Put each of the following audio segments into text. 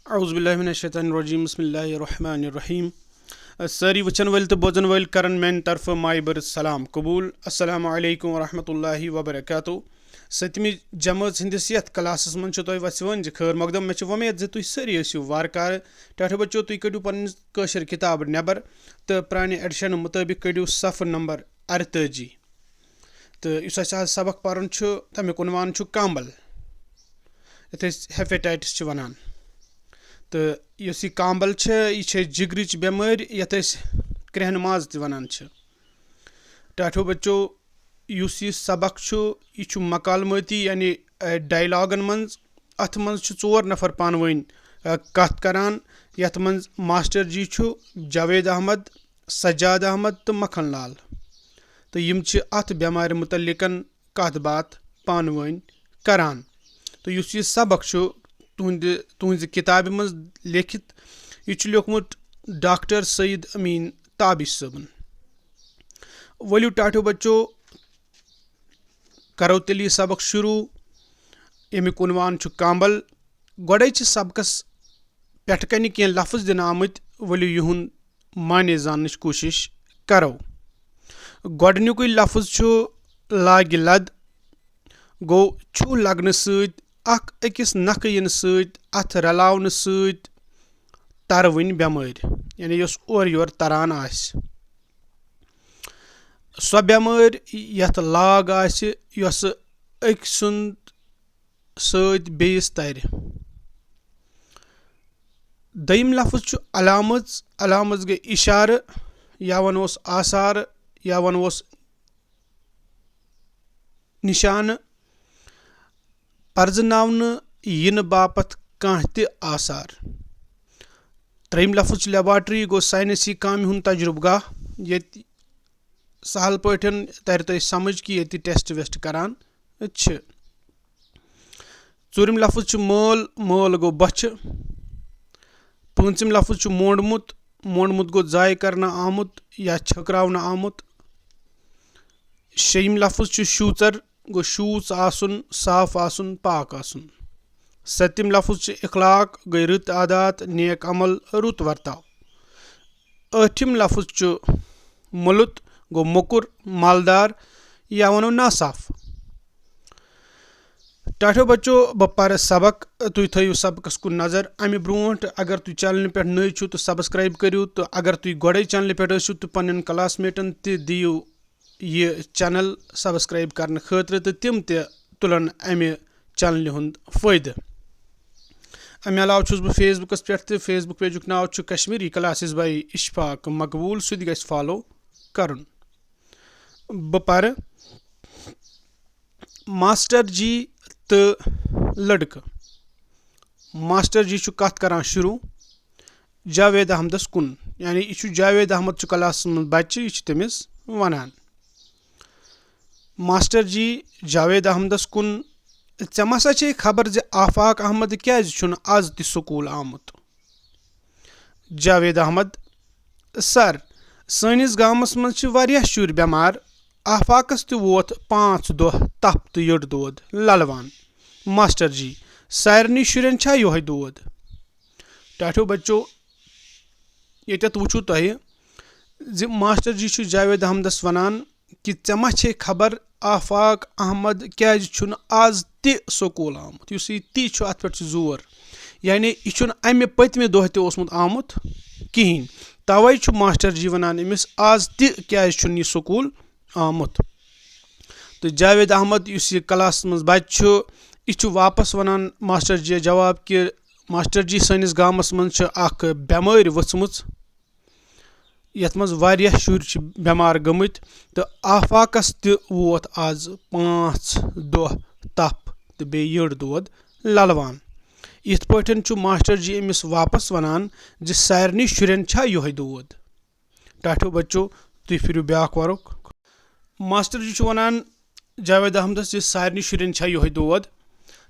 औज़ुबिल्लाहि मिनश्शैतानिर्रजीम बिस्मिल्लाहिर्रहमानिर्रहीम। सारी वचन वाल तो बोजन वाल करन मेन तरफ माय बर सलाम कबूल। अस्सलामु अलैकुम वरहमतुल्लाहि वबरकातुहू। सतमी जमात हंदिस यथ क्लासस मन वसवन खैर मकदम मे उम्मीद जे तुम सारी वारकार टाठो बच्चो तुम कड़ो पन कशर किताब नबर तो प्रान एडिशन मुताबिक कड़ो सफ़र नंबर 48 तो इस आज सबक पर्न तमिक उनवान काम्बल ये हेपेटाइटिस वनान। तो इस काम्बल यह जिगरच बेमारी यथ क्रहन माज तनान। टाठो बच्चो यह सबक यह मकालमती यानी डायलॉगन मज अत मज 4 नफर पान वन कथ करान यथ मज मास्टर जी जावेद अहमद, सज्जाद अहमद तो मखन लाल तो यम अत बेमार मुतलिकन कथ बात पान वन करान। तो यह सबक तुहज किताब मज लिखित यह लिखमुत डॉक्टर सईद अमीन ताबिश सबन। वलियो टाठो बच्चो करो तेल सबक शुरू। यमिक उनवान काम्बल। गोड़े सबकस पेठ कन कह लफ्ज दिन आमत वलियो युहुंद माने जानच कोशिश करो। गोडनिक लफ्ज लाग लद गो छू लगन सत अकिस नख इन सत अथ रलावन सत तरवन बेमारी यानी यस और योर तरान आस सो बेमारी यथ लाग आस यस अक सुंद सत बेस तर। दयिम लफ्ज अलामत। अलामत गई इशार या वनोस आसार या वनोस निशान पर्जनावन इन बापत कह आसार। त्रेम लफ्ज लेबॉर्ट्री गो साइंसी काम हुन तजुर्बगाह ये सहल पठन तर तुम समझ कि ये टेस्ट वेस्ट करान। चूरम लफ्ज मल। मल गो बच। पंचम लफ्ज मोंडमुत। मोंडमुत गो जाय करना आमुत या छकरावन आमुत। शेम लफ्ज शूचर गो शूच आसुन साफ आसुन पाक आसुन। सतम लफ्ज इखलाक गई रुत आदात नेक अमल रुत वर्ताव। ठम लफ्ज मुलुत गो मोकुर मालदार या वनो नासाफ। टाठो बच्चो बह पर सबक तुम थो सबकस कुन नजर अमे ब्रोट अगर तुम चैनल पे नई छो तो सब्सक्राइब करो तो अगर तुम गोड़े चैनल पे तो पन्न क्लासमेटन दियो यह चैनल सब्सक्राइब करने खतर तो तिम तुलन अमे चैनल हुंद फायदे। अमे अलाव छुस बह फेसबुकस पे फेसबुक पेजुक नाव कश्मीरी क्लासेस बाय इशफाक मकबूल सह गस फॉलो करन। बह पर मास्टर जी तो लड़क। मास्टर जी कथ करान शुरू जावेद अहमदस कुन यानी यह जावेद अहमद क्लास मज बच्चे यह तमिस वनान। मास्टर जी जावेद अहमदस कुन ऐ मसा खबर जे आफाक अहमद क्या आज त स्कूल आमुत। जावेद अहमद सर सनिस गामस मज शुर बेमार आफाकस वोत 5 दह तप तो यड़ दोद ललवान। मास्टर जी सारनी शुरन छा योह दोद। टाठो बच्चो ये वुचु तुह मास्टर जी जावेद अहमदस वनान कि मा खबर आफाक अहमद क्या आज त स्कूल आमुत। इस ती अत पे जोर यानी यह अमे पतमे दह तमुत आमुत कहें तवे मास्टर जी वनान अमिस आज त क्या स्कूल आमुत। तो जावेद अहमद इस क्लास मज बच्चे यह वापस वनान मास्टर जी जवाब कि मास्टर जी सनिस गामस मज बेमारी वचम यथ मज वारियाह शुर बेमार गमत तो आफाकस वोत आज 5 दह तप तो बे यड़ दोद ललवान। इत पठन मास्टर जी अमिस वापस वनान जे सारनी शुरन छा योह दोद। टाठो बच्चो तुम फिर ब्याक वरुक। मास्टर जी वनान जावेद अहमदस जे सारनी शुरन छा योह दोद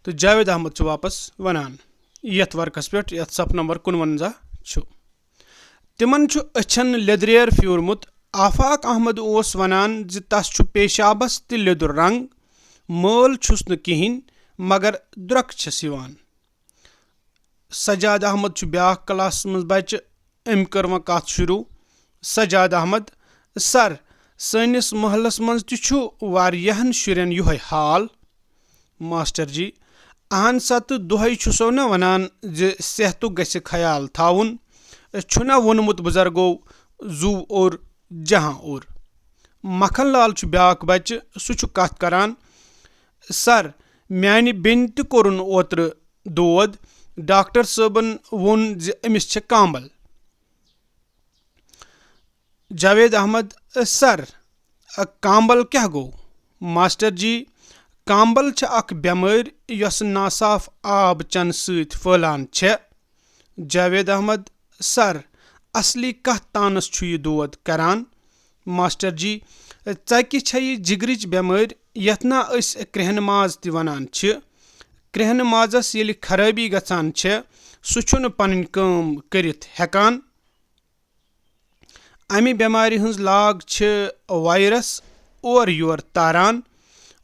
तो जावेद अहमद वापस वनान यथ वर्कस पे यथ सफ नंबर 51 तिमन अछन लेदरेर फ्योरमुत। आफाक अहमद ओस वनान जे तस पेशाबस त लेदुर रंग मल छुस न कहें मगर द्रक छस यवान। سجاد احمد چھُ بیٛاکھ کلاسس منٛز بچہِ أمۍ کٔر وۄنۍ کتھ شروٗع سجاد احمد سر سٲنِس محلس منٛز تہِ چھُ واریاہن شُرٮ۪ن یِہوے حال ماسٹر جی اہن سا تہٕ دۄہے چھُسو نہ ونان زِ صحتُک گژھِ خیال تھاوُن چھُنہ ووٚنمُت بُزرگو زُو اور جہاں اور مکھن لال چھُ بیٛاکھ بچہِ سُہ چھُ کتھ کران سر میانہِ بیٚنہِ تہِ کوٚرُن اوترٕ دود ڈاکٹر صٲبن ووٚن زِ أمِس چھےٚ کامبل جاوید احمد سر کامبل کیاہ گوٚو ماسٹر جی کامبل چھِ اکھ بٮ۪مٲرۍ یۄس ناصاف آب چنہٕ سۭتۍ پھٔہلان چھےٚ جاوید احمد سر اصلی کتھ تانس چھُ یہِ دود کران ماسٹر جی ژکہِ چھےٚ یہِ جگرٕچ بٮ۪مٲرۍ یتھ نہ أسۍ کرٛہنہِ ماز تہِ ونان چھِ کرٛہنہِ مازس ییٚلہِ خرٲبی گژھان چھےٚ سُہ چھُنہٕ پنٕنۍ کٲم کٔرِتھ ہٮ۪کان امہِ بٮ۪مارِ ہٕنٛز لاگ چھِ وایرس اورٕ یور تاران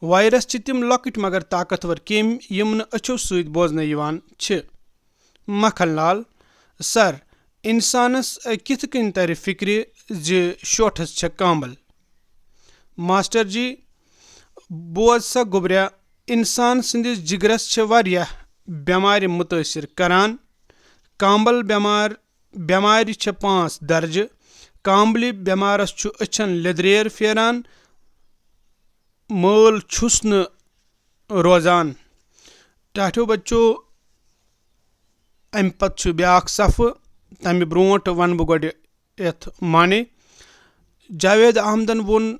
وایرس چھِ تِم لۄکٕٹۍ مگر طاقتور کیٚمۍ یِم نہٕ أچھو سۭتۍ بوزنہٕ یِوان چھِ مکھن لال سر انسانس کِتھ کٔنۍ ترِ فکرِ زِ شوٹھس چھےٚ کامبل ماسٹر جی بوز سا گوٚبریا انسان سٕنٛدِس جگرس چھِ واریاہ بٮ۪مارِ مُتٲثر کران کامبل بٮ۪مارِ چھےٚ 5 درجہٕ کامبلہِ بٮ۪مارس چھُ أچھن لیٚدریر پھیران مٲل چھُس نہٕ روزان ٹاٹھیو بچو امہِ پتہٕ چھُ بیٛاکھ صفہٕ تمہِ برونٛٹھ ونہٕ بہٕ گۄڈٕ یتھ معنی جاوید احمدن ووٚن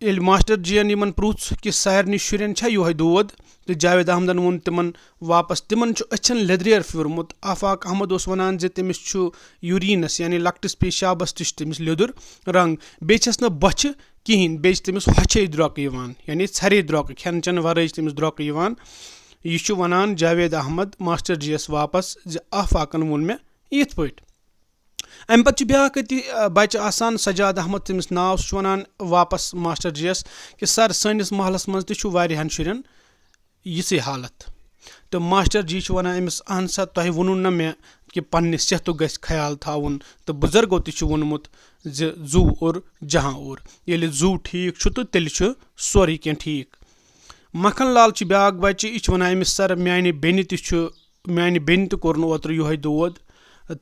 ییٚلہِ ماسٹر جی ین یِمن پرُژھ کہِ سارنٕے شُرٮ۪ن چھا یِہوے دود تہٕ جاوید احمدن ووٚن تِمن واپس تِمن چھُ أچھن لیٚدریر پھیوٗرمُت آفاق احمد اوس ونان زِ تٔمِس چھُ یوٗریٖنس یعنی لۄکٹِس پیشابس تہِ چھُ تٔمِس لیٚدُر رنٛگ بیٚیہِ چھس نہٕ بۄچھِ کِہینۍ بیٚیہِ چھِ تٔمِس ہۄچھے درٛۄکہٕ یِوان یعنی ژھرے درٛۄکہٕ کھٮ۪ن چٮ۪ن ورٲے چھِ تٔمِس درٛۄکہٕ یِوان یہِ چھُ ونان جاوید احمد ماسٹر جی یس واپس زِ آفاقن ووٚن مےٚ یِتھ پٲٹھۍ امہِ پتہٕ چھُ بیٛاکھ أتی بچہِ آسان سجاد احمد تٔمِس ناو سُہ چھُ ونان واپس ماسٹر جی یس کہِ سر سٲنِس محلس منٛز تہِ چھُ واریاہن شُرٮ۪ن یِژھٕے حالت تہٕ ماسٹر جی چھُ ونان أمِس اہن سا تۄہہِ ووٚنوُ نہ مےٚ کہِ پننہِ صحتُک گژھِ خیال تھاوُن تہٕ بُزرگو تہِ چھُ ووٚنمُت زِ زُو اور جہاں اور ییٚلہِ زُو ٹھیٖک چھُ تہٕ تیٚلہِ چھُ سورُے کینٛہہ ٹھیٖک مکھن لال چھُ بیٛاکھ بچہِ یہِ چھُ ونان أمِس سر میانہِ بیٚنہِ تہِ کوٚرُن اوترٕ یِہوے دود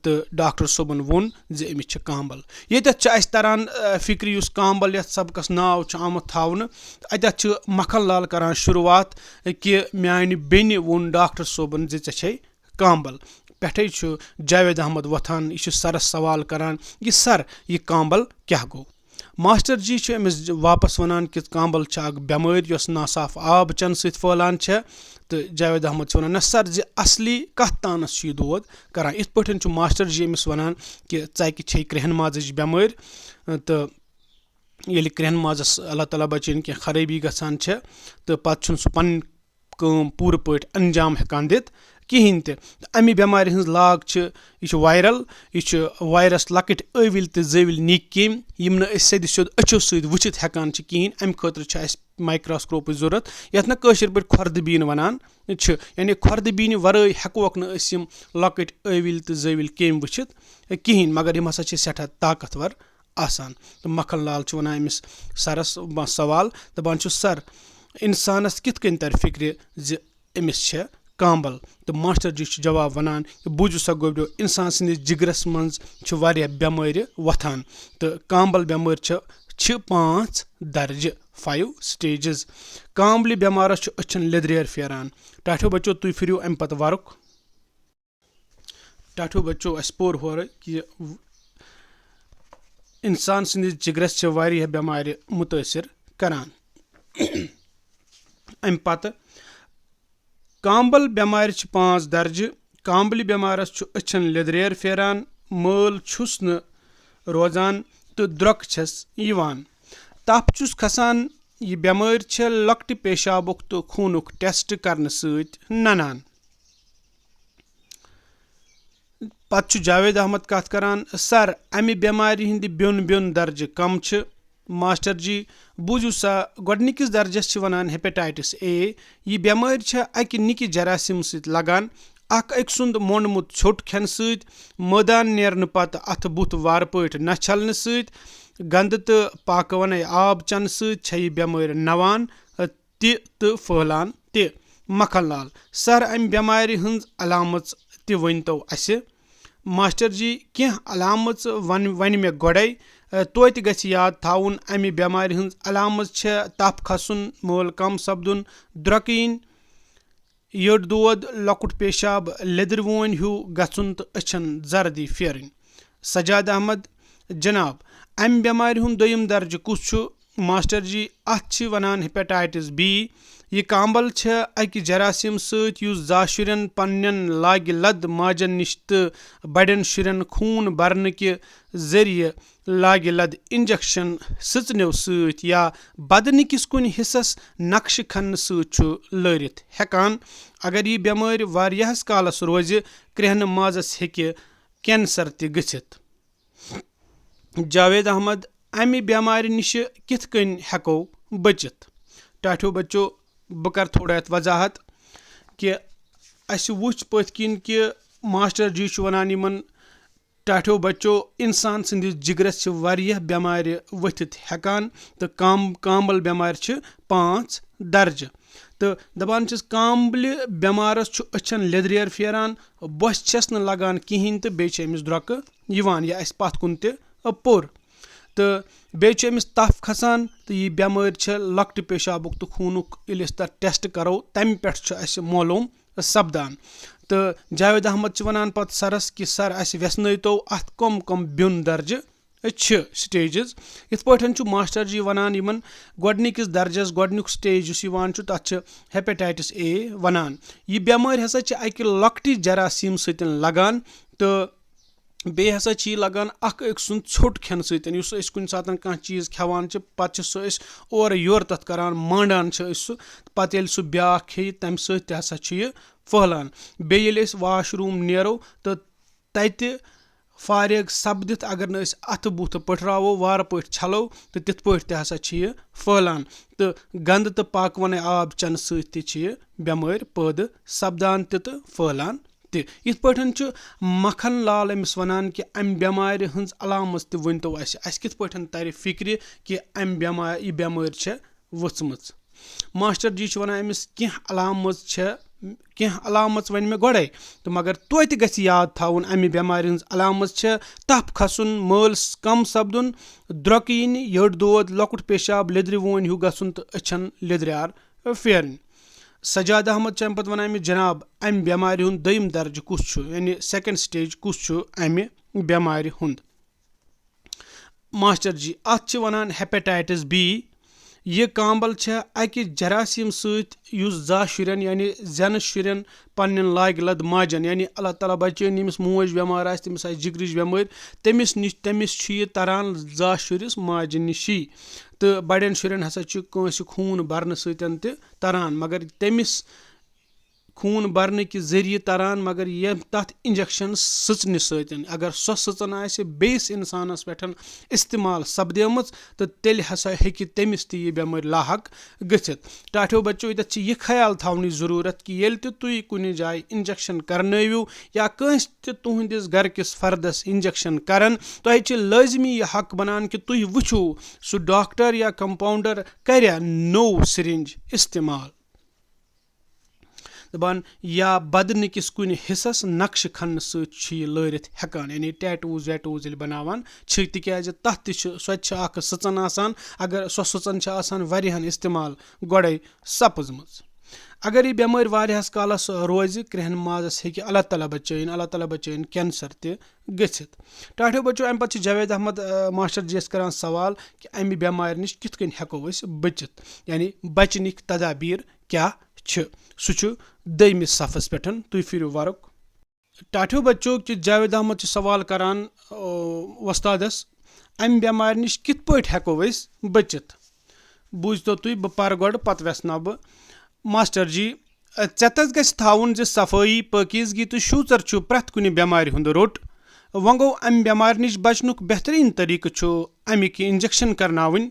تہٕ ڈاکٹر صٲبن ووٚن زِ أمِس چھِ کامبل ییٚتٮ۪تھ چھِ اَسہِ تران فِکرِ یُس کامبل یتھ سبقس ناو چھُ آمُت تھاونہٕ اتٮ۪تھ چھُ مکھن لال کران شروعات کہِ میانہِ بیٚنہِ ووٚن ڈاکٹر صٲبن زِ ژےٚ چھے کامبل پٮ۪ٹھے چھُ جاوید احمد وۄتھان یہِ چھُ سرس سوال کران یہِ سر یہِ کامبل کیاہ گوٚو ماسٹر جی چھُ أمِس واپس ونان کہِ کامبل چھِ اکھ بٮ۪مٲرۍ یۄس ناصاف آب چنہٕ سۭتۍ پھٔہلان چھےٚ تہٕ جاوید احمد چھُ ونان نہ سر زِ اصلی کتھ تانس چھُ یہِ دود کران یِتھ پٲٹھۍ چھُ ماسٹر جی أمِس ونان کہِ ژکہِ چھے کرٛہنہِ مازٕچ بٮ۪مٲرۍ تہٕ ییٚلہِ کرٛہنہِ مازس اللہ تعالیٰ بچٲیِن کینٛہہ خرٲبی گژھان چھےٚ تہٕ پتہٕ چھُنہٕ سُہ پنٕنۍ کٲم پوٗرٕ پٲٹھۍ انجام ہٮ۪کان دِتھ کہیٖنۍ تہِ امہِ بٮ۪مارِ ہٕنٛز لاگ چھِ یہِ چھُ وایرل یہِ چھُ وایرس لۄکٕٹۍ ٲوِلۍ تہٕ زٲوِلۍ نِکۍ کیٚمۍ یِم نہٕ أسۍ سیٚدِ سیوٚد أچھو سۭتۍ وٕچھِتھ ہٮ۪کان چھِ کِہیٖنۍ امہِ خٲطرٕ چھِ اَسہِ مایکروسکوپٕچ ضوٚرتھ یتھ نہٕ کٲشِر پٲٹھۍ کھۄردٕ بیٖن ونان چھِ یعنی کھۄردٕ بیٖنہِ ورٲے ہٮ۪کوکھ نہٕ أسۍ یِم لۄکٕٹۍ ٲوِلۍ تہٕ زٲوِلۍ کیٚمۍ وٕچھِتھ کِہیٖنۍ مگر یِم ہسا چھِ سٮ۪ٹھاہ طاقتور آسان تہٕ مکھن لال چھُ ونان أمِس سرس سوال دپان چھُ سر انسانس کِتھ کٔنۍ ترِ فکرِ زِ أمِس چھےٚ کامبل تہٕ ماسٹر جی چھُ جواب ونان کہِ بوٗزِو سا گوٚبرِو انسان سٕنٛدِس جگرس منٛز چھِ واریاہ بٮ۪مٲرِ وۄتھان تہٕ کامبل بٮ۪مٲرۍ چھِ 5 درجہٕ 5 سٹیجز کامبلہِ بٮ۪مارس چھُ أچھن لیٚدریر پھیران ٹاٹھیو بچو تُہۍ پھِرِو امہِ پتہٕ ورُق ٹاٹھیو بچو اَسہِ پوٚر ہورٕ کہِ انسان سٕنٛدِس جگرس چھِ واریاہ بٮ۪مارِ مُتٲثر کران امہِ پتہٕ کامبل بٮ۪مارِ چھِ 5 درجہٕ کامبلہِ بٮ۪مارس چھُ أچھن لیٚدریر پھیران مٲل چھُس نہٕ روزان تہٕ درٛۄکہٕ چھس یِوان تپھ چھُس کھسان یہِ بٮ۪مٲرۍ چھےٚ لۄکٹہِ پیشابُک تہٕ خوٗنُک ٹیسٹ کرنہٕ سۭتۍ ننان پتہٕ چھُ جاوید احمد کتھ کران سر امہِ بٮ۪مارِ ہٕنٛدِ بیوٚن درجہٕ کم چھِ मास्टर जी बूझू सा गोडनिकिस दर्जस वनान हेपेटाइटिस ए यह बेमारी छ अकि निकि जरासीम सहित लगान अख अक सुंद मोंडमुत छोट खेन सहित मैदान नेरन पत अथ बुथ वार पट न छलन सहित गंद तो पाकवन आब चन सहित छ यह बेमारी नवान तो फहलान ते मखन लाल सर अमि बेमारी हंज अलामत ते वनतो असे मास्टर जी कह अलामत वन मे गोड़े तोत गछ याद थाउन अमि बेमारी हंज अलामत छ तप खसन मोल कम सपदुन द्रकीन यड़ दोद लकुट पेशाब लेदर वोन हूँ गछुन तो अछन जर्दी फेरन सजाद अहमद जनाब अमि बेमारी हुंद दोयम दर्ज कुछ मास्टर जी अथ वनान हेपेटाइटिस बी यह कांबल छ अकि जरासीम सहित युस जा शुरन पन्नन लाग लद माजन निश तो बड़न शुरन खून भरन के जरिए लाग लद इंजेक्शन सचनो सहित या बदन किस कुन हिस्सस नक्श खन सहित लरित हेकान अगर यह बेमारी वारियाहस कालस रोज क्रेहन माजस हेके कैंसर ते गछित जावेद अहमद अमि बेमारी निश किथ कन हेको बचित टाठो बच्चो बह कर थोड़ा यथ वजाहत कि अस वुच पथ किन कि मास्टर जी वनान यमन टाठो बच्चो इंसान संदिस जिगरस वारियाह बेमारि वथित हेकान तो कांबल बेमार 5 दर्ज तो दपान कांबल बेमारस अछन लेदरेर फेरान बस छस न लगान कहें तो बेच अमिस द्रोक यवान या अस पथ कुन ते पोर तो बेच अमिस तफ खसान तो यह बेमारी लकट पेशाबुक तो खूनुक यदि तथ टेस्ट करो तम पे मालूम सपदान तो जावेद अहमद वनान पत सरस कि सर अस व्यसनतो अत कम ब्युन दर्ज स्टेजेस इत पे मास्टर जी वनान यमन गोडनिकिस दर्जस गोडनिक स्टेज तथ हेपेटाइटिस ए वनान यह बेमारी हसा अकि लकटि जरासीम सत लगान तो बे हसा लगान अक सुंद छोट खेन सत कुन सात कह चीज खेवान पे सह और योर तथ करान मांडान सह पत सह ब्या खे तम सत हसा फहलान बे वाशरूम नेरो तो तत फारिग सपदित अगर न अथ बुथ पटरावो वार पे छलो तो तिथ पे हसा फहलान तो गंद तो पाकवन आब चन सत बेमारी पैद सपदान तो फहलान इत पे मखन लाल अमिस वनान कि अमि बेमारि हंज अलामत ते वनतो अस किथ पे तर फिक्र कि यह बेमारी वचमच मास्टर जी वनान अमिस कह अलामत वन मे गोड़े तो मगर तोत गछ याद थाउन अमि बेमारि हंज अलामत तप खसन मल कम सपदुन द्रोकीन यड़ दोद लकुट पेशाब लेदर वोन हूँ गछुन तो अछन लेदरार फेरन सजाद अहमद अमि पे वन जनाब अमि बेमारी हुंद दोयम दर्ज कुछ यानी सेकंड स्टेज कुछ अमि बेमारी हुंद मास्टर जी अथ वनान हेपेटाइटिस बी यह कांबल अकि जरासीम सहित जा शुरन यानी जन शुरन पन्न लाग लद माजन यानी अल्लाह ताला बचन यमिस मोज बेमार आस तमिस आस जिगरच बेमारी तमिस यह तरान जा शुरिस माजि निशी तो बड़न शुरन हसा कंस खून भरन सतन ते तरान मगर तमिस खून भरन कि जरिए तरान मगर ये तथ इंजेक्शन सचन सतन अगर सो सचन आसे बेस इंसानस पे इस्तेमाल सपदेम तो तेल हसा हेकि तमिस ते यह बेमारी लाहक गछित टाठो बच्चो इतत यह ख्याल थवन जरूरत कि येल ते तुई कुनि जाय इंजेक्शन करनयू या कंस ते तुहंदिस घर किस फर्दस इंजेक्शन करन तो लाजमी यह हक बनान कि तुई वुछो सु डॉक्टर या कंपाउंडर कर्या नो सिरिंज इस्तेमाल दपान या बदन किस कुन हिस्सस नक्श खन सत लरित हेकान यानी टैटूज वैटूज बनावान तिकाज तथ सो सचन आसान अगर सो सचन आसान वारियाहन इस्तेमाल गोड़े सपजमज अगर यह बेमारी वारियाहस कालस रोज क्रेहन माजस हेकि अल्लाह ताला बचन कैंसर ते गछित टाठो बच्चो अमि पे जावेद अहमद मास्टर जी करान सवाल कि अमि बेमारी निश किथ कन हेको बचित यानी बचनिक तदाबीर क्या सह दमिस सफस पे तुम फिर वर्क टाठो बच्चो कि जावेद अहमद सवाल करान वस्तादस अमि बेमारी निश किथ पे हेको बचित बूझतो तुम बह पर गोड़ पत व्यसना बह मास्टर जी चेतस गछ थाउन ज सफाई पकीजगी तो शूचर प्रथ कुनि बेमारी हुंद रोट वह गो अमि बेमारी निश बचनुक बेहतरीन तरीक अमिक इंजेक्शन करनावन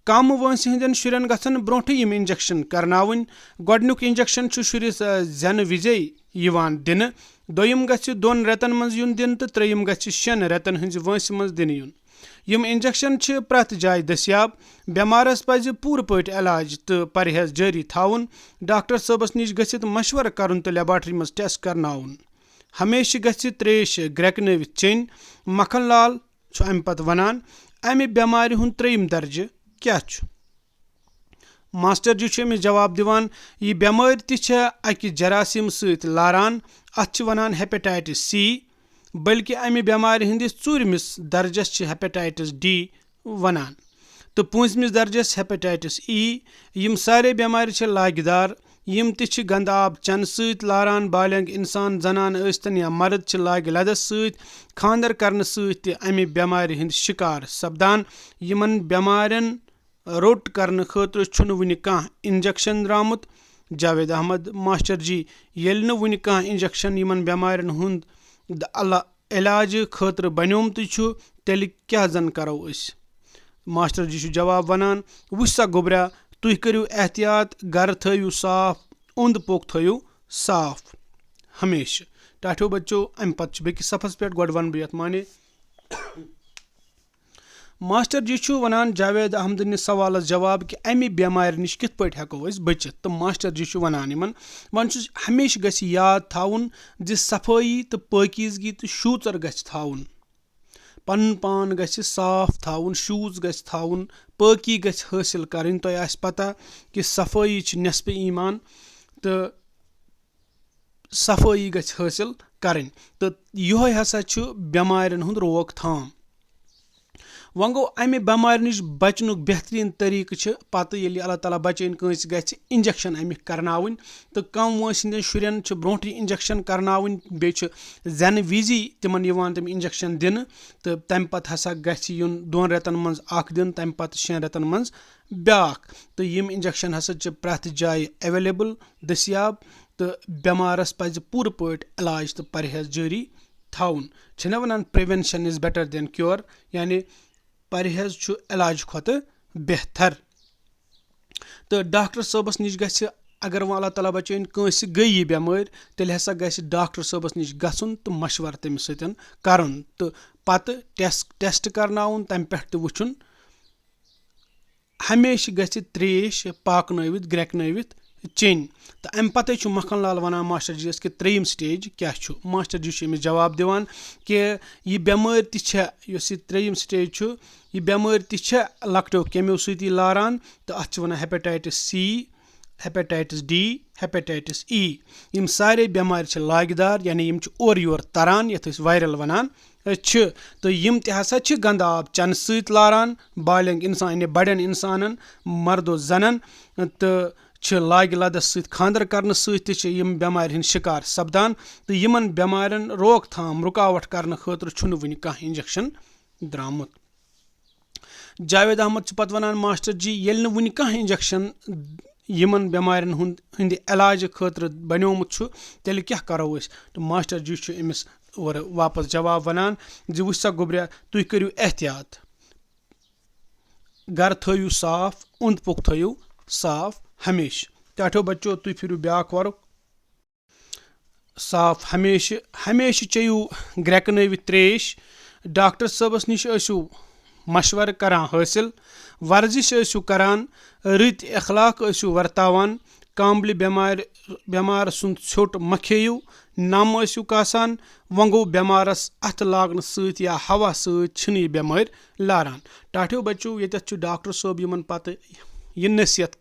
कम वٲنٛسہِ ہٕنٛدٮ۪ن شُرٮ۪ن گژھن برونٛٹھٕے یِم اِنجَکشن کرناوٕنۍ گۄڈنیُک اِنجَکشن چھُ شُرِس زٮ۪نہٕ وِزے یِوان دِنہٕ دوٚیِم گژھِ 2 رٮ۪تن منٛز یُن دِنہٕ تہٕ ترٛیٚیِم گژھِ 6 رٮ۪تن ہٕنٛزِ وٲنٛسہِ منٛز دِنہٕ یُن یِم اِنجَکشن چھِ پرٛٮ۪تھ جایہِ دٔستیاب بٮ۪مارس پزِ پوٗرٕ پٲٹھۍ علاج تہٕ پرہیز جٲری تھاوُن ڈاکٹر صٲبس نِش گٔژھِتھ مشورٕ کرُن تہٕ لیبارٹری منٛز ٹیسٹ کرناوُن ہمیشہِ گژھِ ترٛیش گرٛٮ۪کنٲوِتھ چیٚنۍ مکھن لال چھُ امہِ پتہٕ ونان امہِ بٮ۪مارِ ہُنٛد 3یِم درجہٕ کیاہ چھُ ماسٹر جی چھُ أمِس جواب دِوان یہِ بٮ۪مٲرۍ تہِ چھےٚ اکہِ جراثیٖم سۭتۍ لاران اتھ چھِ ونان ہیپیٹایٹس سی بٔلکہِ امہِ بٮ۪مارِ ہٕنٛدِس 4مِس درجس چھِ ہیپیٹایٹس ڈی ونان تہٕ 5مِس درجس ہیپیٹایٹس ای یِم سارے بٮ۪مارِ چھِ لاگہِ دار یِم تہِ چھِ گنٛدٕ آب چنہٕ سۭتۍ لاران بالینٛگ اِنسان زنان ٲسۍتن یا مرد چھِ لاگہِ لدس سۭتۍ خانٛدر کرنہٕ سۭتۍ تہِ امہِ بٮ۪مارِ ہٕنٛدۍ شِکار سپدان یِمن بٮ۪مارٮ۪ن روٚٹ کرنہٕ خٲطرٕ چھُنہٕ وُنہِ کانٛہہ اِنجکشن درٛامُت جاوید احمد ماسٹر جی ییٚلہِ نہٕ وُنہِ کانٛہہ اِنجکشن یِمن بٮ۪مارٮ۪ن ہُنٛد علاجہِ خٲطرٕ بنیومتُے چھُ تیٚلہِ کیاہ زن کرو أسۍ ماسٹر جی چھُ جواب ونان وٕچھ سا گوٚبرا تُہۍ کٔرِو احتیاط گرٕ تھٲیِو صاف اوٚنٛد پوٚک تھٲیِو صاف ہمیشہٕ ٹاٹھیو بچو امہِ پتہٕ چھُ بیٚکِس صفس پٮ۪ٹھ گۄڈٕ ونہٕ بہٕ یتھ معنی ماسٹر جی چھُ ونان جاوید احمدٕنِس سوالس جواب کہِ امہِ بٮ۪مارِ نِش کِتھ پٲٹھۍ ہٮ۪کو أسۍ بٔچِتھ تہٕ ماسٹر جی چھُ ونان یِمن وۄنۍ چھُ ہمیشہِ گژھِ یاد تھاوُن زِ صفٲیی تہٕ پٲکیٖزگی تہٕ شوٗژر گژھِ تھاوُن پنُن پان گژھِ صاف تھاوُن شوٗژ گژھِ تھاوُن پٲکی گژھِ حٲصِل کرٕنۍ تۄہہِ آسہِ پتہ کہِ صفٲیی چھِ نٮ۪صفہٕ ایٖمان تہٕ صفٲیی گژھِ حٲصِل کرٕنۍ تہٕ یِہوے ہسا چھُ بٮ۪مارٮ۪ن ہُنٛد روک تھام وۄنۍ گوٚو امہِ بٮ۪مارِ نِش بچنُک بہتریٖن طٔریٖقہٕ چھِ پتہٕ ییٚلہِ اللہ تعالیٰ بچٲیِن کٲنٛسہِ گژھِ اِنجکشن امیِکۍ کرناوٕنۍ تہٕ کم وٲنٛسہِ ہٕنٛدٮ۪ن شُرٮ۪ن چھِ برونٛٹھٕے اِنجکشن کرناوٕنۍ بیٚیہِ چھِ زٮ۪نہٕ وِزی تِمن یِوان تِم اِنجکشن دِنہٕ تہٕ تمہِ پتہٕ ہسا گژھِ یُن 2 رٮ۪تن منٛز اکھ دِنہٕ تمہِ پتہٕ 6 رٮ۪تن منٛز بیاکھ تہٕ یِم اِنجکشن ہسا چھِ پرٛٮ۪تھ جایہِ ایویلیبٕل دٔستیاب تہٕ بٮ۪مارس پزِ پوٗرٕ پٲٹھۍ علاج تہٕ پرہیز جٲری تھاوُن چھِنہ ونان prevention is better than cure یعنی پرہیز چھُ علاج کھۄتہٕ بہتر تہٕ ڈاکٹر صٲبس نِش گژھِ اگر وۄنۍ اللہ تعالیٰ بچٲیِن کٲنٛسہِ گٔیہِ یہِ بٮ۪مٲرۍ تیٚلہِ ہسا گژھِ ڈاکٹر صٲبس نِش گژھُن تہٕ مشورٕ تٔمِس سۭتۍ کرُن تہٕ پتہٕ ٹیسٹ کرناوُن تمہِ پٮ۪ٹھ تہِ وٕچھُن ہمیشہِ گژھِ ترٛیش پاکنٲوِتھ گرٛٮ۪کنٲوِتھ چیٚنۍ تہٕ امہِ پتے چھُ مکھن لال ونان ماسٹر جی یس کہِ 3یِم سٹیج کیاہ چھُ ماسٹر جی چھُ أمِس جواب دِوان کہِ یہِ بٮ۪مٲرۍ تہِ چھےٚ یۄس یہِ 3یِم سٹیج چھُ یہِ بٮ۪مٲرۍ تہِ چھےٚ لۄکٹیو کیٚمیو سۭتی لاران تہٕ اتھ چھِ ونان ہیپیٹایٹس سی ہیپیٹایٹس ڈی ہیپیٹایٹس ای یِم سارے بٮ۪مارِ چھِ لاگہِ دار یعنی یِم چھِ اورٕ یورٕ تران یتھ أسۍ وایرل ونان چھِ تہٕ یِم تہِ ہسا چھِ گنٛدٕ آب چنہٕ سۭتۍ لاران بالینٛگ اِنسان یعنی بڑٮ۪ن اِنسانن مردو زنن تہٕ چھِ لاگہِ لدس سۭتۍ خانٛدر کرنہٕ سۭتۍ تہِ چھِ یِم بٮ۪مارِ ہٕنٛدۍ شِکار سپدان تہٕ یِمن بٮ۪مارٮ۪ن روک تھام رُکاوٹ کرنہٕ خٲطرٕ چھُنہٕ وُنہِ کانٛہہ اِنجکشن درٛامُت جاوید احمد چھُ پتہٕ ونان ماسٹر جی ییٚلہِ نہٕ وُنہِ کانٛہہ اِنجکشن یِمن بٮ۪مارٮ۪ن ہٕنٛدِ علاجہِ خٲطرٕ بنیومُت چھُ تیٚلہِ کیاہ کرو أسۍ تہٕ ماسٹر جی چھُ أمِس اورٕ واپس جواب ونان زِ وٕچھ سا گوٚبرا تُہۍ کٔرِو احتیاط گرٕ تھٲیِو صاف اوٚنٛد پوٚک تھٲیِو صاف ہمیشہٕ ٹاٹھیو بچو تُہۍ پھِرِو بیاکھ وَرُک صاف ہمیشہٕ چیٚیِو گرٛٮ۪کنٲوِتھ ترٛیش ڈاکٹر صٲبس نِش ٲسِو مشورٕ کران حٲصِل ورزش ٲسِو کران رٕتۍ اخلاق ٲسِو ورتاوان کامبلہِ بٮ۪مار سُنٛد ژھیوٚٹ مہ کھیٚیِو نم ٲسِو کاسان وۄنۍ گوٚو بٮ۪مارس اَتھٕ لاگنہٕ سۭتۍ یا ہوا سۭتۍ چھِنہٕ یہِ بٮ۪مٲرۍ لاران ٹاٹھیو بچو ییٚتٮ۪تھ چھُ ڈاکٹر صٲب یِمن پتہٕ یہِ نصیحت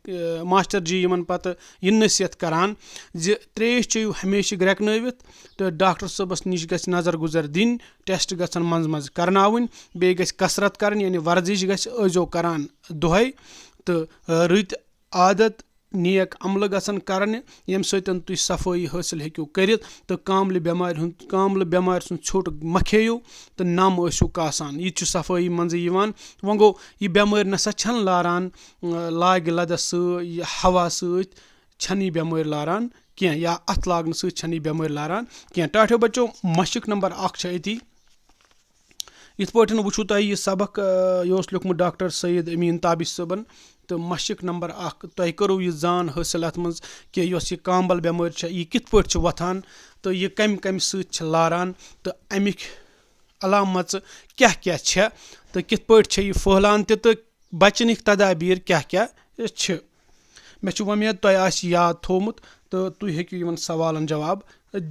ماسٹر جی یِمن پتہٕ یہِ نصیحت کران زِ ترٛیش چیٚیِو ہمیشہٕ گرٛٮ۪کنٲوِتھ تہٕ ڈاکٹر صٲبس نِش گژھِ نظر گُزر دِنۍ ٹیسٹ گژھن منٛزٕ منٛزٕ کرناوٕنۍ بیٚیہِ گژھِ کثرت کرٕنۍ یعنی ورزش گژھِ ٲسۍزیو کران دۄہے تہٕ رٕتۍ عادت نیک عملہٕ گژھن کرنہِ ییٚمہِ سۭتۍ تُہۍ صفٲیی حٲصِل ہیٚکِو کٔرِتھ تہٕ کاملہِ بٮ۪مارِ سُنٛد ژھوٚٹ مہ کھیٚیِو تہٕ نم ٲسِو کاسان یہِ تہِ چھُ صفٲیی منٛزٕے یِوان وۄنۍ گوٚو یہِ بٮ۪مٲرۍ نسا چھنہٕ لاران لاگہِ لدس سۭتۍ ہوا سۭتۍ چھنہٕ یہِ بٮ۪مٲرۍ لاران کینٛہہ یا اتھ لاگنہٕ سۭتۍ چھنہٕ یہِ بٮ۪مٲرۍ لاران کینٛہہ ٹاٹھیو بچو مشق نمبر 1 چھےٚ أتی یِتھ پٲٹھۍ وٕچھو تۄہہِ یہِ سبق یہِ اوس لیوٗکھمُت ڈاکٹر سعید امیٖن تابش صٲبن تہٕ مشق نمبر 1 تۄہہِ کٔرٕو یہِ زان حٲصِل اَتھ منٛز کہِ یۄس یہِ کامبل بٮ۪مٲرۍ چھےٚ یہِ کِتھ پٲٹھۍ چھِ وۄتھان تہٕ یہِ کمہِ کمہِ سۭتۍ چھِ لاران تہٕ اَمِکۍ علامژٕ کیاہ کیاہ چھےٚ تہٕ کِتھ پٲٹھۍ چھےٚ یہِ پھٔہلان تہِ تہٕ بچنٕکۍ تدابیٖر کیاہ کیاہ چھِ مےٚ چھُ وۄمید تۄہہِ آسہِ یاد تھومُت تہٕ تُہۍ ہیٚکِو یِمن سوالن جواب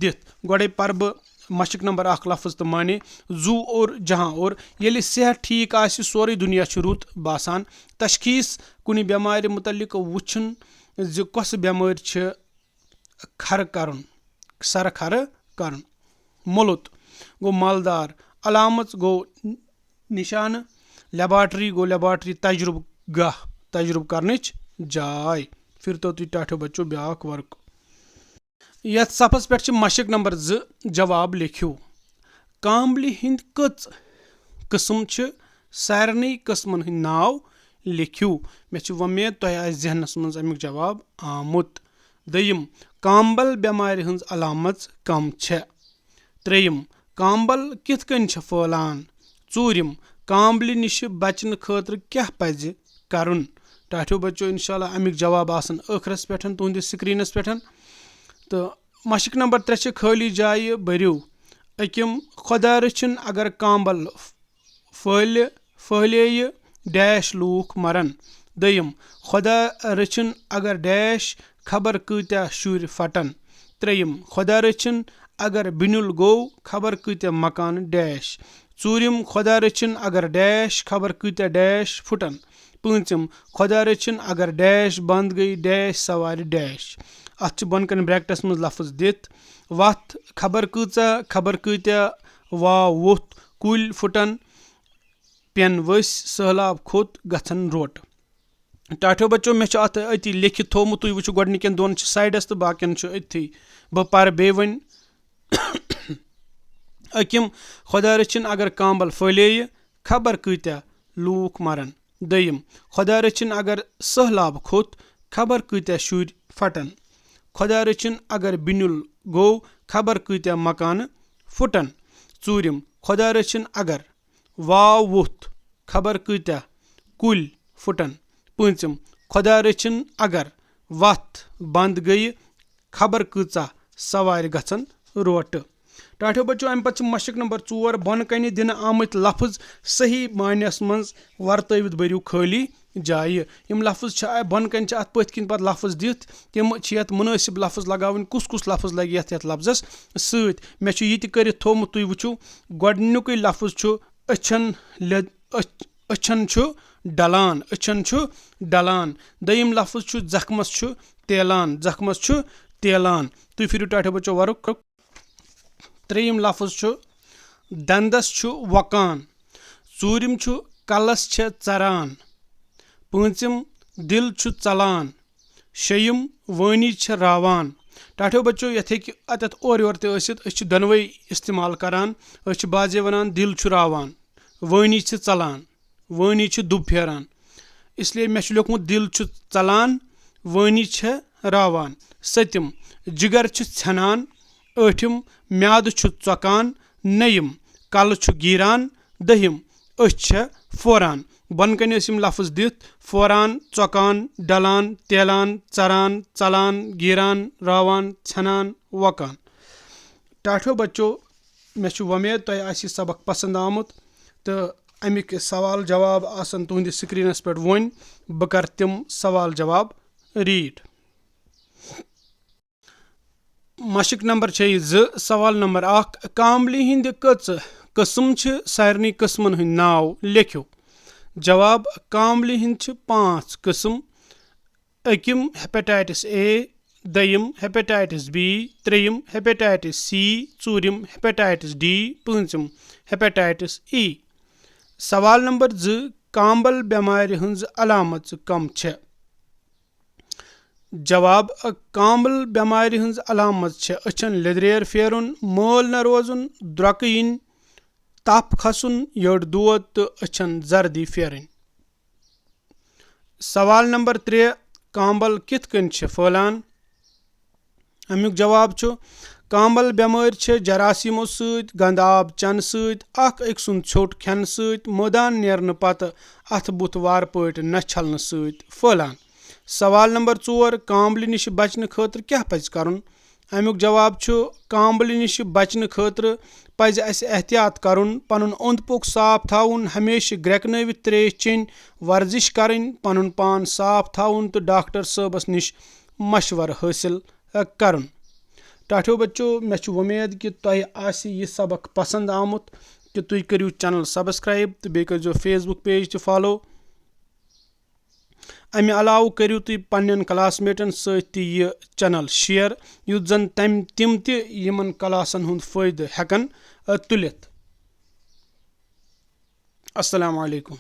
دِتھ گۄڈے پرٕ بہٕ مشق نمبر 1 لفظ تہٕ معنی زو اور جہاں اور ییٚلہِ صحت ٹھیٖک آسہِ سورُے دُنیا چھُ رُت باسان تشخیٖص کُنہِ بٮ۪مارِ مُتعلق وٕچھُن زِ کۄس بٮ۪مٲرۍ چھِ کھرٕ کرُن سرٕ کھرٕ کرُن مُلُت گوٚو مالدار علامژ گوٚو نِشانہٕ لیبارٹری گوٚو لیبارٹری تجرُبہٕ گاہ تجرُبہٕ کرنٕچ جاے پھر تو تُہۍ ٹاٹھیو بچو بیاکھ ورک یتھ صفس پٮ۪ٹھ چھِ مشق نمبر 2 جواب لیکھِو کامبلہِ ہٕنٛدۍ کٔژ قٕسم چھِ سارنٕے قٕسمن ہٕنٛدۍ ناو لیکھِو مےٚ چھِ وۄمید تۄہہِ آسہِ ذہنس منٛز امیُک جواب آمُت دوٚیِم کامبل بٮ۪مارِ ہٕنٛز علامژ کم چھےٚ ترٛیٚیِم کامبل کِتھ کٔنۍ چھِ پھٔہلان ژوٗرِم کامبلہِ نِشہِ بچنہٕ خٲطرٕ کیاہ پزِ کرُن ٹاٹھیو بچو انشاء اللہ امیُک جواب آسان ٲخرس پٮ۪ٹھ تُہنٛدِس سکریٖنس پٮ۪ٹھ تہٕ مشق نمبر 3 چھِ خٲلی جایہِ بٔرِو أکِم خۄدا رٔچھِنۍ اگر کامبل پھٔہلیٚیہِ ڈیش لوٗکھ مرن دوٚیِم خۄدا رٔچھِنۍ اگر ڈیش خبر کۭتیاہ شُرۍ پھٹن ترٛیٚیِم خۄدا رٔچھِنۍ اگر بِنیُل گوٚو خبر کۭتیاہ مکانہٕ ڈیش ژوٗرِم خۄدا رٔچھِنۍ اگر ڈیش خبر کۭتیاہ ڈیش پھٕٹن پوٗنٛژِم خۄدا رٔچھِنۍ اگر ڈیش بنٛد گٔے ڈیش سوارِ ڈیش اتھ چھِ بۄن کَنہِ برٛیکٹس منٛز لفظ دِتھ وتھ خبر کۭژاہ خبر کۭتیاہ واو ووٚتھ کُلۍ پھٕٹن پٮ۪ن ؤسۍ سہلاب کھوٚت گژھن روٹ ٹاٹھیو بچو مےٚ چھُ اتھ أتی لیکھِتھ تھومُت تُہۍ وٕچھِو گۄڈنِکٮ۪ن دۄن چھِ سایڈس تہٕ باقین چھُ أتھی بہٕ پرٕ بیٚیہِ وۄنۍ أکِم خۄدا رٔچھِنۍ اگر کامبل پھٔہلیٚیہِ خبر کۭتیاہ لوٗکھ مرن دوٚیِم خۄدا رٔچھِنۍ اگر سہلاب کھوٚت خبر کۭتیاہ شُرۍ پھٹن خۄدا رٔچھِنۍ اگر بِنیُل گوٚو خبر کۭتیاہ مکانہٕ پھٕٹن ژوٗرِم خۄدا رٔچھِنۍ اگر واو ووٚتھ خبر کۭتیاہ کُلۍ پھٕٹن پوٗنٛژِم خۄدا رٔچھِنۍ اگر وتھ بنٛد گٔیہِ خبر کۭژاہ سوارِ گژھن روٹہٕ ٹاٹھیو بچو امہِ پتہٕ چھِ مشق نمبر 4 بۄنہٕ کنہِ دِنہٕ آمٕتۍ لفظ صحیح معنیَس منٛز ورتٲوِتھ بٔرِو خٲلی جایہِ یِم لفظ چھِ بۄنہٕ کنہِ چھِ اتھ پٔتھۍ کِنۍ پتہٕ لفظ دِتھ تِم چھِ یتھ مُنٲسِب لفظ لگاوٕنۍ کُس کُس لفظ لگہِ یتھ لفظس سۭتۍ مےٚ چھُ یہِ تہِ کٔرِتھ تھومُت تُہۍ وٕچھِو گۄڈنیُکُے لفظ چھُ أچھن چھُ ڈلان أچھن چھُ ڈلان دوٚیِم لفظ چھُ زخمس چھُ تیلان زخمس چھُ تیلان تُہۍ پھِرِو ٹاٹھیو بچو ورُک ترٛیٚیِم لفظ چھُ دنٛدس چھُ وۄکان ژوٗرِم چھُ کلس چھےٚ ژران پوٗنٛژِم دِل چھُ ژلان شیٚیِم وٲنی چھےٚ راوان ٹاٹھیو بچو یتھ ہیٚکہِ اتٮ۪تھ اورٕ یورٕ تہِ ٲسِتھ أسۍ چھِ دۄنوے استعمال کران أسۍ چھِ بعضے ونان دِل چھُ راوان وٲنی چھِ ژلان وٲنی چھِ دُب پھیران اسلیے مےٚ چھُ لیوٗکھمُت دِل چھُ ژلان وٲنی چھےٚ راوان سٔتِم جگر چھُ ژھٮ۪نان ٲٹھِم میادٕ چھُ ژۄکان نٔیِم کلہٕ چھُ گیٖران دٔہِم أچھ چھےٚ پھوران بۄنہٕ کنہِ ٲسۍ یِم لفظ دِتھ پھوران ژۄکان ڈلان تیلان ژران ژلان گیٖران راوان ژھٮ۪نان وۄکان ٹاٹھیو بچو مےٚ چھُ وۄمید تۄہہِ آسہِ یہِ سبق پسنٛد آمُت تہٕ امیِکۍ سوال جواب آسن تُہنٛدِس سکریٖنس پٮ۪ٹھ وۄنۍ بہٕ کرٕ تِم سوال جواب ریٖڈ مشق نمبر چھےٚ یہِ 2 سوال نمبر 1 کامبلہِ ہٕنٛدِ کٔژ قٕسم چھِ سارنٕے قٕسمن ہٕنٛدۍ ناو لیکھِو جواب کامبلہِ ہٕنٛدۍ چھِ 5 قٕسم أکِم ہیپیٹایٹس اے دوٚیِم ہیپیٹایٹس بی ترٛیٚیِم ہیپیٹایٹس سی ژوٗرِم ہیپیٹایٹس ڈی پوٗنٛژِم ہیپیٹایٹس ای سوال نمبر 2 کامبل بٮ۪مارِ ہٕنٛز علامژ کم چھےٚ جواب کامبل بٮ۪مارِ ہٕنٛز علامژ چھےٚ أچھن لیٚدریر پھیرُن مٲل نہ روزُن درۄکہٕ یِنۍ تپھ کھسُن یٔڈ دود تہٕ أچھن زردی پھیرٕنۍ سوال نمبر 3 کامبل کِتھ کٔنۍ چھِ پھٔہلان امیُک جواب چھُ کامبل بٮ۪مٲرۍ چھِ جراثیمو سۭتۍ گنٛدٕ آب چنہٕ سۭتۍ اکھ أکۍ سُنٛد ژھۄٹھ کھٮ۪نہٕ سۭتۍ مٲدان نیرنہٕ پتہٕ اَتھٕ بُتھ وارٕ پٲٹھۍ نہ چھلنہٕ سۭتۍ پھٔہلان۔ سوال نمبر 4 کامبلہِ نِش بچنہٕ خٲطرٕ کیاہ پزِ کرُن؟ امیُک جواب چھُ کامبلہِ نِش بچنہٕ خٲطرٕ پزِ اسہِ احتیاط کرُن، پنُن اوٚنٛد پوٚک صاف تھاوُن، ہمیشہٕ گرٛٮ۪کنٲوِتھ تریش چیٚنۍ، ورزش کرٕنۍ، پنُن پان صاف تھاوُن تہٕ ڈاکٹر صٲبس نِش مشورٕ حٲصِل کرُن۔ ٹاٹھیو بچو مےٚ چھُ وۄمید کہِ تۄہہِ آسہِ یہِ سبق پسنٛد آمُت کہِ تُہۍ کٔرِو چینل سبسکرایب تہٕ بیٚیہِ کٔرزیٚو فیس بُک پیج تہِ فالو۔ امہِ علاوٕ کٔرِو تُہۍ پننٮ۪ن کلاس میٹن سۭتۍ تہِ یہِ چینل شیر یُتھ زن تِم تہِ یِمن کلاسن ہُنٛد فٲیدٕ ہٮ۪کن تُلِتھ۔ السلام علیکم۔